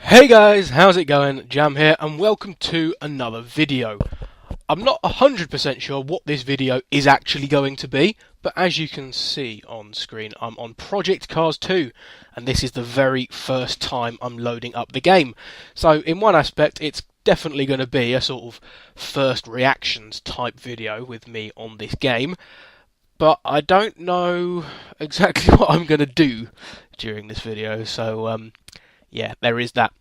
Hey guys, how's it going? Jam here, and welcome to another video. I'm not 100% sure what this video is actually going to be, but as you can see on screen, I'm on Project Cars 2, and this is the very first time I'm loading up the game. So in one aspect, it's definitely going to be a sort of first reactions type video with me on this game, but I don't know exactly what I'm going to do during this video, so yeah, there is that.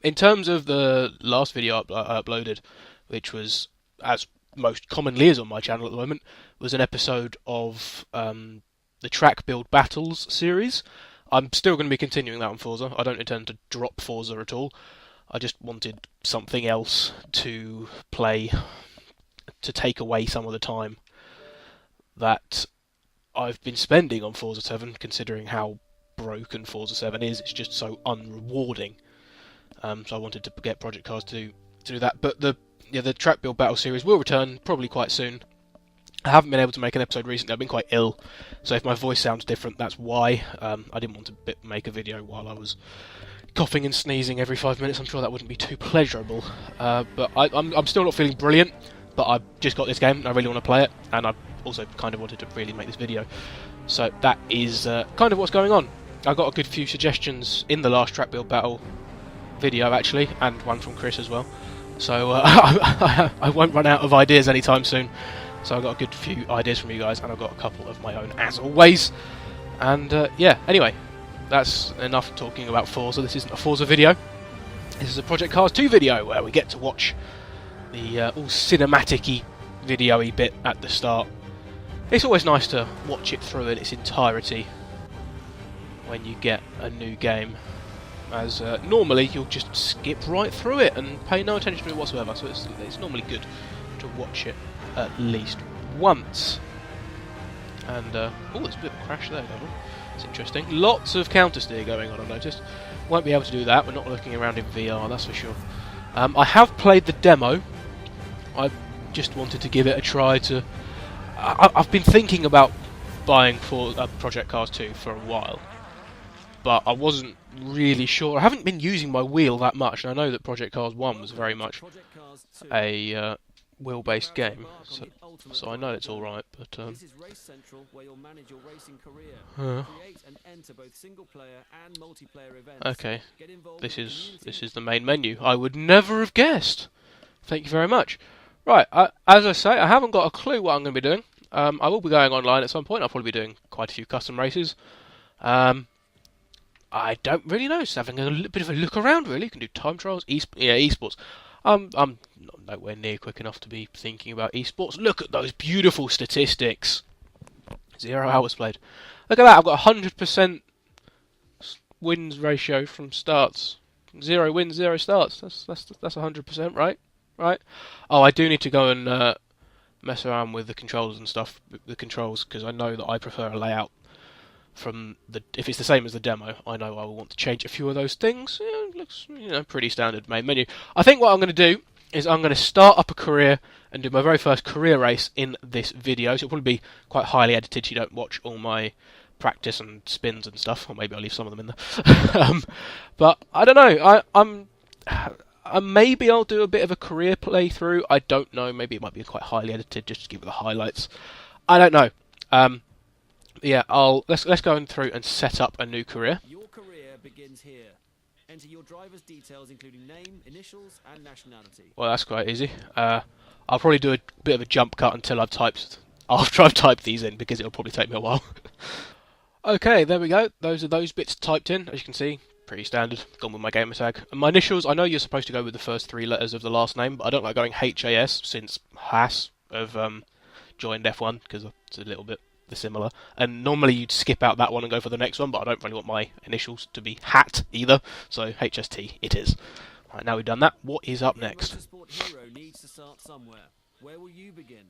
In terms of the last video I uploaded, which was, as most commonly is on my channel at the moment, was an episode of the Track Build Battles series. I'm still going to be continuing that on Forza. I don't intend to drop Forza at all. I just wanted something else to play to take away some of the time that I've been spending on Forza 7, considering how broken Forza 7 is. It's just so unrewarding. So I wanted to get Project Cars to do that. But the Track Build Battle series will return probably quite soon. I haven't been able to make an episode recently. I've been quite ill, so if my voice sounds different, that's why. I didn't want to make a video while I was coughing and sneezing every 5 minutes. I'm sure that wouldn't be too pleasurable. But I'm still not feeling brilliant. But I've just got this game, and I really want to play it, and I also kind of wanted to really make this video. So that is kind of what's going on. I got a good few suggestions in the last Track Build Battle video actually, and one from Chris as well, so I won't run out of ideas anytime soon. So I got a good few ideas from you guys, and I've got a couple of my own as always. And yeah, anyway, that's enough talking about Forza. This isn't a Forza video, this is a Project Cars 2 video where we get to watch the all cinematic-y video-y bit at the start. It's always nice to watch it through in its entirety when you get a new game, as normally you'll just skip right through it and pay no attention to it whatsoever, so it's normally good to watch it at least once. And oh, there's a bit of a crash there, Devil. It's interesting. Lots of counter steer going on, I've noticed. Won't be able to do that, we're not looking around in VR, that's for sure. I have played the demo. I just wanted to give it a try to... I've been thinking about buying for Project Cars 2 for a while, but I wasn't really sure. I haven't been using my wheel that much, and I know that Project Cars 1 was very much a wheel-based game, so I know it's alright, but this is Race Central, where you'll manage your racing career, create and enter both single-player and multiplayer events. Okay, this is the main menu. I would never have guessed. Thank you very much. Right, as I say, I haven't got a clue what I'm going to be doing. I will be going online at some point. I'll probably be doing quite a few custom races. I don't really know. Just having a bit of a look around, really. You can do time trials, esports. I'm nowhere near quick enough to be thinking about esports. Look at those beautiful statistics. 0 hours played. Look at that. I've got 100% wins ratio from starts. 0 wins, 0 starts. That's 100%, right? Right. Oh, I do need to go and mess around with the controls and stuff. The controls, because I know that I prefer a layout from the. If it's the same as the demo, I know I will want to change a few of those things. Yeah, it looks, pretty standard main menu. I think what I'm going to do is I'm going to start up a career and do my very first career race in this video. So it'll probably be quite highly edited, so you don't watch all my practice and spins and stuff, or maybe I'll leave some of them in there. But I don't know. Maybe I'll do a bit of a career playthrough. I don't know. Maybe it might be quite highly edited, just to give it the highlights. I don't know. Yeah, let's go through and set up a new career. Your career begins here. Enter your driver's details, including name, initials, and nationality. Well, that's quite easy. I'll probably do a bit of a jump cut until after I've typed these in, because it'll probably take me a while. Okay, there we go. Those are those bits typed in, as you can see. Pretty standard. Gone with my gamer tag. And my initials, I know you're supposed to go with the first 3 letters of the last name, but I don't like going HAS, since Haas have joined F1, because it's a little bit similar. And normally you'd skip out that one and go for the next one, but I don't really want my initials to be HAT either, so HST it is. Right, now we've done that, what is up next? Motorsport hero needs to start somewhere. Where will you begin?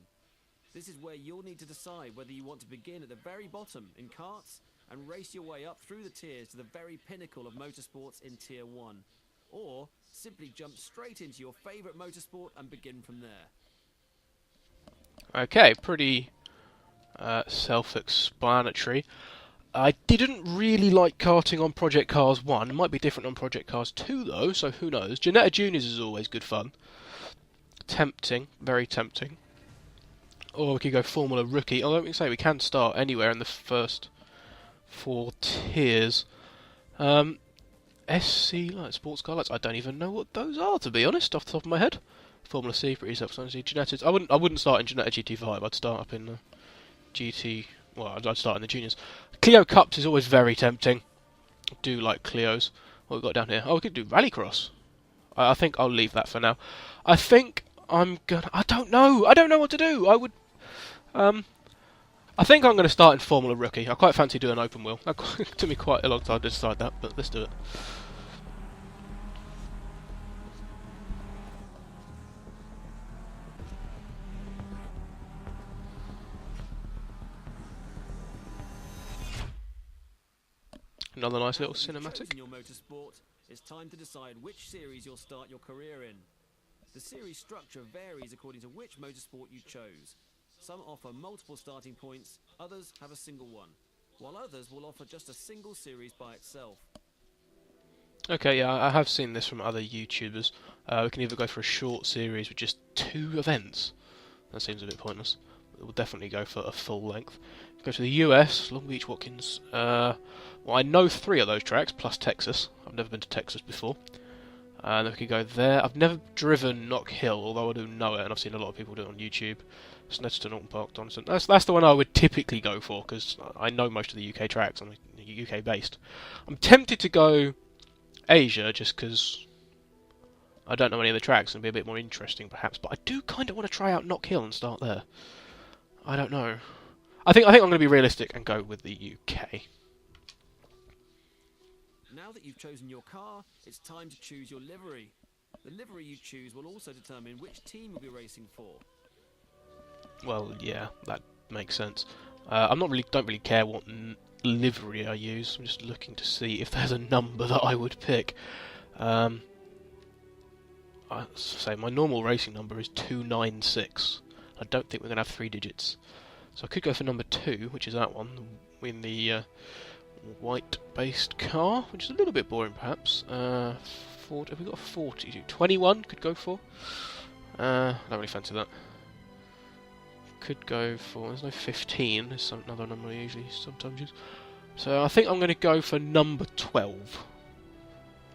This is where you'll need to decide whether you want to begin at the very bottom in karts and race your way up through the tiers to the very pinnacle of motorsports in Tier 1. Or simply jump straight into your favourite motorsport and begin from there. Okay, pretty self-explanatory. I didn't really like karting on Project Cars 1. It might be different on Project Cars 2 though, so who knows. Janetta Juniors is always good fun. Tempting, very tempting. Or we could go Formula Rookie. Although we can say we can start anywhere in the first 4 tiers. SC Light, Sports Car Lights. I don't even know what those are, to be honest, off the top of my head. Formula C, pretty self-explanatory. Genetics. I wouldn't start in Genetta GT5. I'd start up in GT. Well, I'd start in the juniors. Clio Cups is always very tempting. I do like Clios. What we got down here? Oh, we could do Rallycross. I think I'll leave that for now. I think I'm gonna. I don't know. I don't know what to do. I would. I think I'm going to start in Formula Rookie. I quite fancy doing open wheel. It took me quite a long time to decide that, but let's do it. Another nice little cinematic. In your motorsport, it's time to decide which series you'll start your career in. The series structure varies according to which motorsport you chose. Some offer multiple starting points, others have a single one, while others will offer just a single series by itself. Okay, yeah, I have seen this from other YouTubers. We can either go for a short series with just 2 events. That seems a bit pointless. We'll definitely go for a full length. Go to the US, Long Beach, Watkins. Well, I know 3 of those tracks, plus Texas. I've never been to Texas before. And then we could go there. I've never driven Knock Hill, although I do know it, and I've seen a lot of people do it on YouTube. Snetterton, Alton Park, Donaldson. That's the one I would typically go for, because I know most of the UK tracks. I'm UK based. I'm tempted to go Asia, just because I don't know any of the tracks, and it'd be a bit more interesting, perhaps. But I do kind of want to try out Knock Hill and start there. I don't know. I think I'm going to be realistic and go with the UK. Now that you've chosen your car, it's time to choose your livery. The livery you choose will also determine which team you'll be racing for. Well, yeah, that makes sense. Don't really care what livery I use. I'm just looking to see if there's a number that I would pick. I say my normal racing number is 296. I don't think we're gonna have 3 digits, so I could go for number 2, which is that one, in the white-based car, which is a little bit boring, perhaps. Have we got a 40? 21 could go for. I don't really fancy that. Could go for. There's no 15. There's another number I usually sometimes use. So I think I'm going to go for number 12.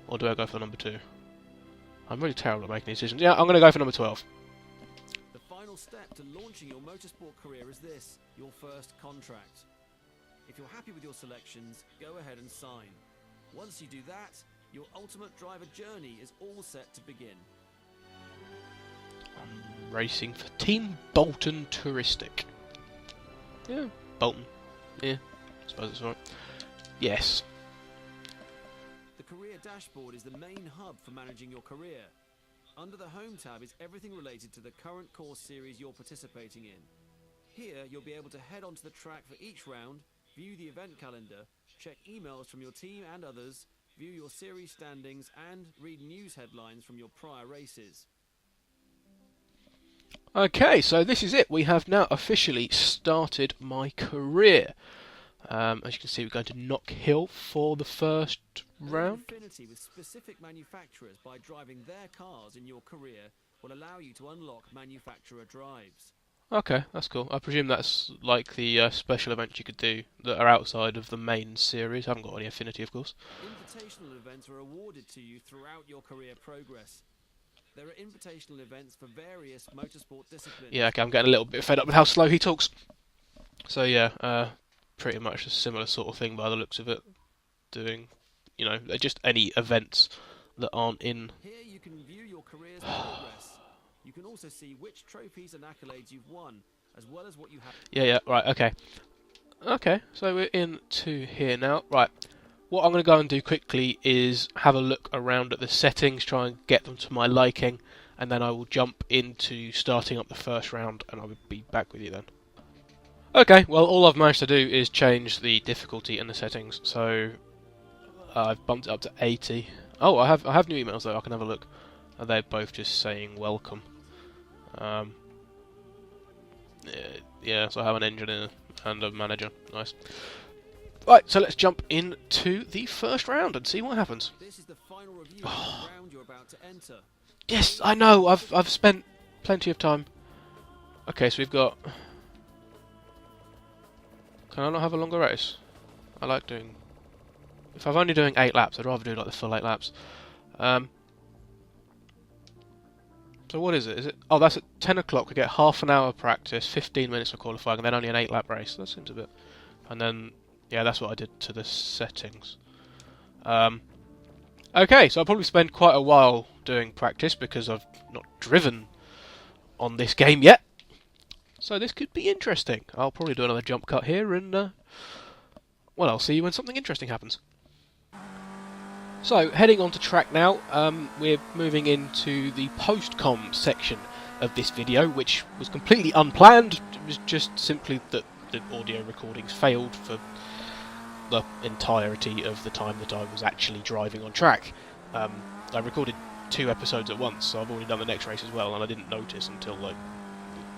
Or do I go for number 2? I'm really terrible at making decisions. Yeah, I'm going to go for number 12. The final step to launching your motorsport career is this: your first contract. If you're happy with your selections, go ahead and sign. Once you do that, your ultimate driver journey is all set to begin. I'm racing for Team Bolton Touristic. Yeah, Bolton. Yeah, I suppose it's right. Yes. The career dashboard is the main hub for managing your career. Under the Home tab is everything related to the current course series you're participating in. Here, you'll be able to head onto the track for each round, view the event calendar, check emails from your team and others, view your series standings, and read news headlines from your prior races. Okay, so this is it. We have now officially started my career. As you can see, we're going to Knock Hill for the first round. Affinity with specific manufacturers by driving their cars in your career will allow you to unlock manufacturer drives. Okay, that's cool. I presume that's like the special events you could do that are outside of the main series. I haven't got any affinity, of course. Invitational events are awarded to you throughout your career progress. There are invitational events for various motorsport disciplines. Yeah, okay, I'm getting a little bit fed up with how slow he talks. So yeah, pretty much a similar sort of thing by the looks of it. Doing, just any events that aren't in. Here you can view your career's progress. You can also see which trophies and accolades you've won, as well as what you have. Yeah, right, okay. Okay, so we're into here now. Right, what I'm going to go and do quickly is have a look around at the settings, try and get them to my liking, and then I will jump into starting up the first round, and I will be back with you then. Okay, well, all I've managed to do is change the difficulty and the settings, so I've bumped it up to 80. Oh, I have new emails though. I can have a look. They're both just saying welcome. Yeah, so I have an engineer and a manager. Nice. Right, so let's jump into the first round and see what happens. This is the final review of the round you're about to enter. Yes, I know. I've spent plenty of time. Okay, so we've got. Can I not have a longer race? I like doing. If I'm only doing 8 laps, I'd rather do like the full 8 laps. So what is it? Is it? Oh, that's at 10 o'clock. We get half an hour practice, 15 minutes for qualifying, and then only an 8-lap race. That seems a bit. And then, yeah, that's what I did to the settings. Okay, so I'll probably spend quite a while doing practice because I've not driven on this game yet. So this could be interesting. I'll probably do another jump cut here, and well, I'll see you when something interesting happens. So, heading on to track now, we're moving into the post-com section of this video, which was completely unplanned. It was just simply that the audio recordings failed for the entirety of the time that I was actually driving on track. I recorded 2 episodes at once, so I've already done the next race as well, and I didn't notice until like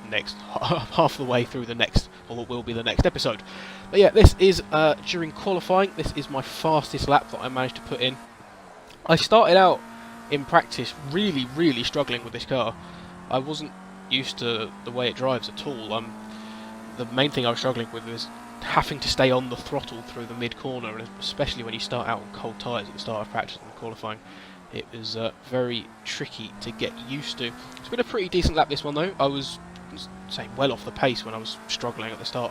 next half the way through the next, or what will be the next episode. But yeah, this is during qualifying. This is my fastest lap that I managed to put in. I started out in practice really struggling with this car. I wasn't used to the way it drives at all. The main thing I was struggling with was having to stay on the throttle through the mid-corner, and especially when you start out on cold tyres at the start of practice and qualifying. It was very tricky to get used to. It's been a pretty decent lap this one though. I was say well off the pace when I was struggling at the start,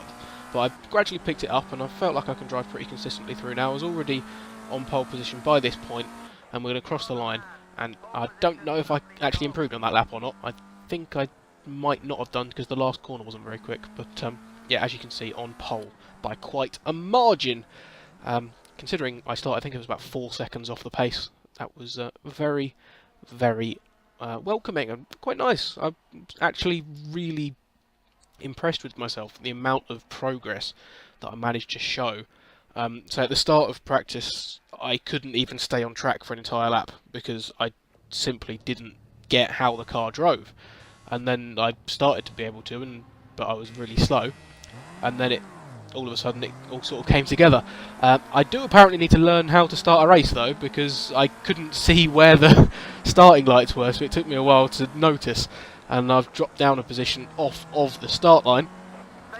but I gradually picked it up and I felt like I can drive pretty consistently through now. I was already on pole position by this point, and we're going to cross the line, and I don't know if I actually improved on that lap or not. I think I might not have done because the last corner wasn't very quick, but yeah, as you can see, on pole by quite a margin. Considering I started, I think it was about 4 seconds off the pace. That was very welcoming and quite nice. I'm actually really impressed with myself, the amount of progress that I managed to show. So at the start of practice, I couldn't even stay on track for an entire lap because I simply didn't get how the car drove. And then I started to be able to, but I was really slow. And then all of a sudden, it all sort of came together. I do apparently need to learn how to start a race though, because I couldn't see where the starting lights were, so it took me a while to notice. And I've dropped down a position off of the start line.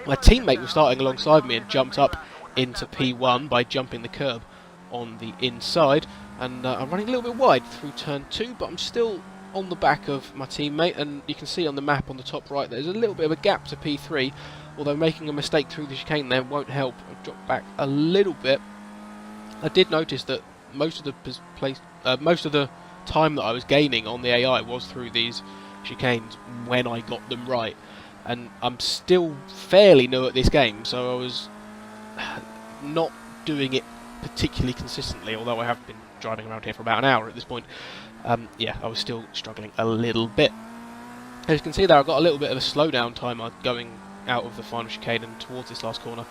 My teammate was starting alongside me and jumped up into P1 by jumping the curb on the inside, and I'm running a little bit wide through turn 2, but I'm still on the back of my teammate, and you can see on the map on the top right there's a little bit of a gap to P3, although making a mistake through the chicane there won't help. I've dropped back a little bit. I did notice that most of the time that I was gaining on the AI was through these chicanes when I got them right, and I'm still fairly new at this game, so I was not doing it particularly consistently, although I have been driving around here for about an hour at this point. Yeah, I was still struggling a little bit. As you can see there, I've got a little bit of a slowdown time going out of the final chicane and towards this last corner.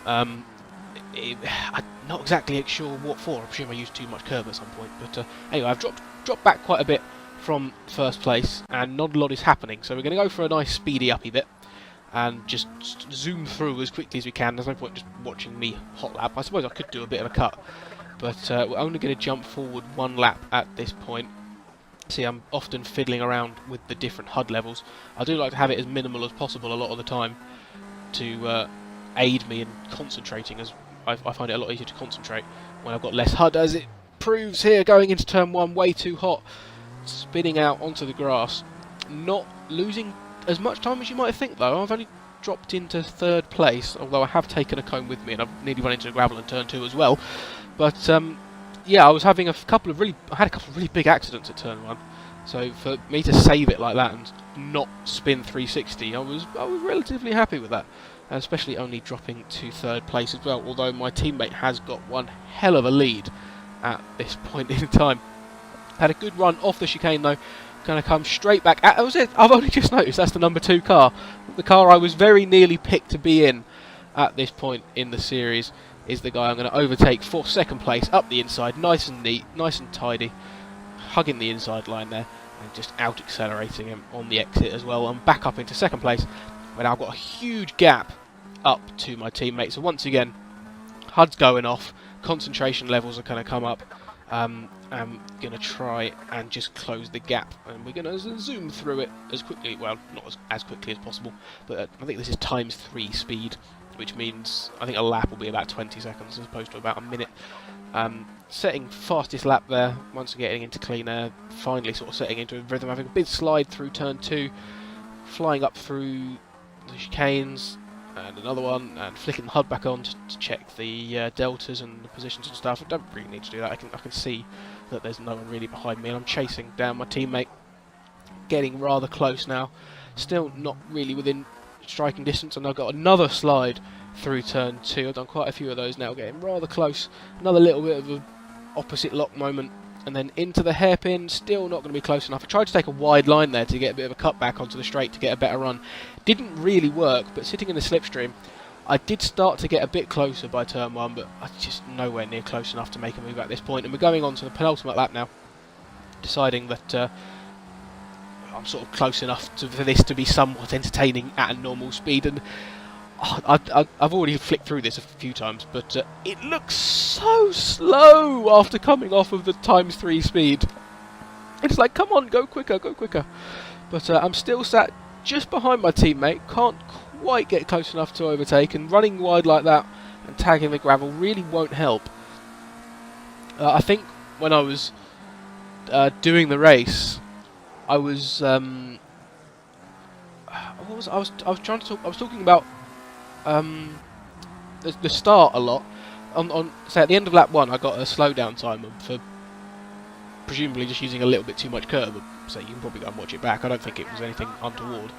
I'm not exactly sure what for. I presume I used too much curb at some point, but anyway, I've dropped back quite a bit from first place, and not a lot is happening, so we're going to go for a nice speedy uppy bit and just zoom through as quickly as we can. There's no point just watching me hot lap. I suppose I could do a bit of a cut, but we're only going to jump forward 1 lap at this point. See, I'm often fiddling around with the different HUD levels. I do like to have it as minimal as possible a lot of the time to aid me in concentrating, as I find it a lot easier to concentrate when I've got less HUD, as it proves here going into turn 1 way too hot, spinning out onto the grass, not losing as much time as you might think though. I've only dropped into 3rd place, although I have taken a cone with me, and I've nearly run into the gravel in turn 2 as well. But yeah, I was having I had a couple of really big accidents at turn 1, so for me to save it like that and not spin 360, I was relatively happy with that, and especially only dropping to 3rd place as well, although my teammate has got one hell of a lead at this point in time. Had a good run off the chicane though, going to come straight back. That was it. I've only just noticed that's the number 2 car. The car I was very nearly picked to be in at this point in the series is the guy I'm going to overtake for 2nd place up the inside, nice and neat, nice and tidy, hugging the inside line there and just out accelerating him on the exit as well, and back up into 2nd place. But now I've got a huge gap up to my teammate, so once again HUD's going off, concentration levels are going to come up. I'm going to try and just close the gap, and we're going to zoom through it as quickly, well, not as quickly as possible, but I think this is ×3 speed, which means I think a lap will be about 20 seconds as opposed to about a minute. Setting fastest lap there, once getting into clean air, finally sort of setting into a rhythm, having a big slide through turn 2, flying up through the chicanes, and another one, and flicking the HUD back on to check the deltas and the positions and stuff. I don't really need to do that. I can see that there's no one really behind me, and I'm chasing down my teammate, getting rather close now. Still not really within striking distance, and I've got another slide through turn 2. I've done quite a few of those now, getting rather close. Another little bit of an opposite lock moment, and then into the hairpin, still not going to be close enough. I tried to take a wide line there to get a bit of a cut back onto the straight to get a better run. Didn't really work, but sitting in the slipstream, I did start to get a bit closer by turn 1, but I just nowhere near close enough to make a move at this point. And we're going on to the penultimate lap now, deciding that I'm sort of close enough for this to be somewhat entertaining at a normal speed. And I've already flicked through this a few times, but it looks so slow after coming off of the ×3 speed. It's like, come on, go quicker, go quicker. But I'm still sat just behind my teammate, can't quite get close enough to overtake, and running wide like that and tagging the gravel really won't help. I think when I was doing the race, I was I was talking about the start a lot. Say at the end of lap 1, I got a slowdown timer for presumably just using a little bit too much curb. So you can probably go and watch it back. I don't think it was anything untoward.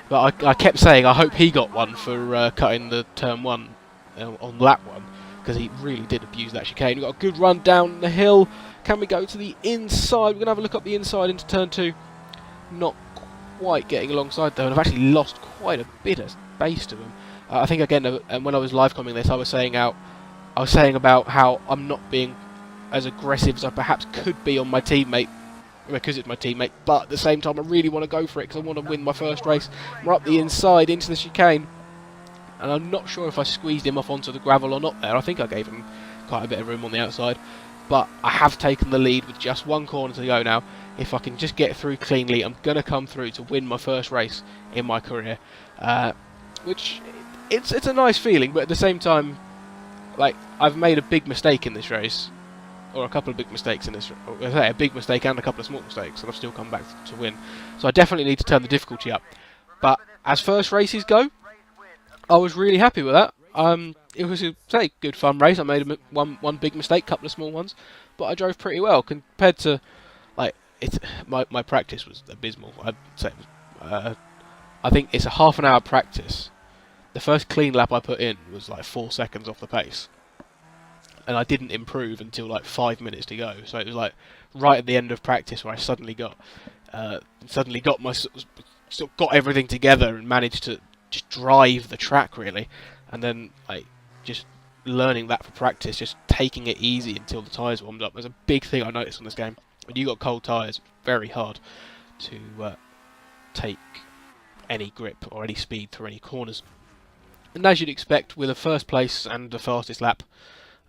But I kept saying I hope he got one for cutting the turn 1 on lap 1, because he really did abuse that chicane. We've got a good run down the hill. Can we go to the inside? We're going to have a look up the inside into turn 2. Not quite getting alongside though, and I've actually lost quite a bit of space to him. I think again, when I was live commenting this, I was saying about how I'm not being as aggressive as I perhaps could be on my teammate, because it's my teammate, but at the same time I really want to go for it because I want to win my first race. We're up the inside into the chicane, and I'm not sure if I squeezed him off onto the gravel or not there. I think I gave him quite a bit of room on the outside, but I have taken the lead with just one corner to go now. If I can just get through cleanly, I'm going to come through to win my first race in my career, which it's a nice feeling, but at the same time, like, I've made a big mistake in this race, or a couple of big mistakes in this, or I say a big mistake and a couple of small mistakes, and I've still come back to win. So I definitely need to turn the difficulty up. But as first races go, I was really happy with that. It was a good fun race. I made one big mistake, couple of small ones, but I drove pretty well compared to my practice was abysmal. I'd say I think it's a half an hour practice. The first clean lap I put in was like 4 seconds off the pace, and I didn't improve until like 5 minutes to go. So it was like right at the end of practice where I suddenly got got everything together and managed to just drive the track really, and then just learning that for practice, just taking it easy until the tyres warmed up. There's a big thing I noticed on this game. When you got cold tyres, very hard to take any grip or any speed through any corners. And as you'd expect, with a first place and the fastest lap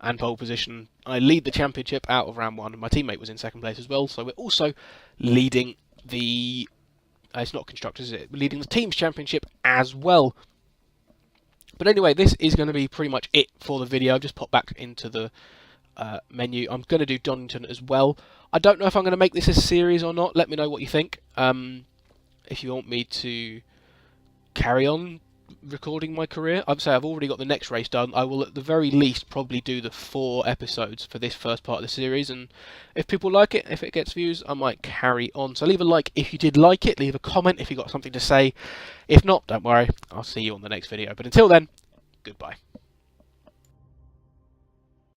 and pole position, I lead the championship out of round 1, and my teammate was in second place as well, so we're also leading the... it's not constructors, is it? We're leading the team's championship as well. But anyway, this is going to be pretty much it for the video. I've just popped back into the menu. I'm going to do Donington as well. I don't know if I'm going to make this a series or not. Let me know what you think. If you want me to carry on recording my career, I've already got the next race done. I will at the very least probably do the 4 episodes for this first part of the series, and if people like it, if it gets views, I might carry on. So leave a like if you did like it, leave a comment if you got something to say. If not, don't worry, I'll see you on the next video. But until then, goodbye.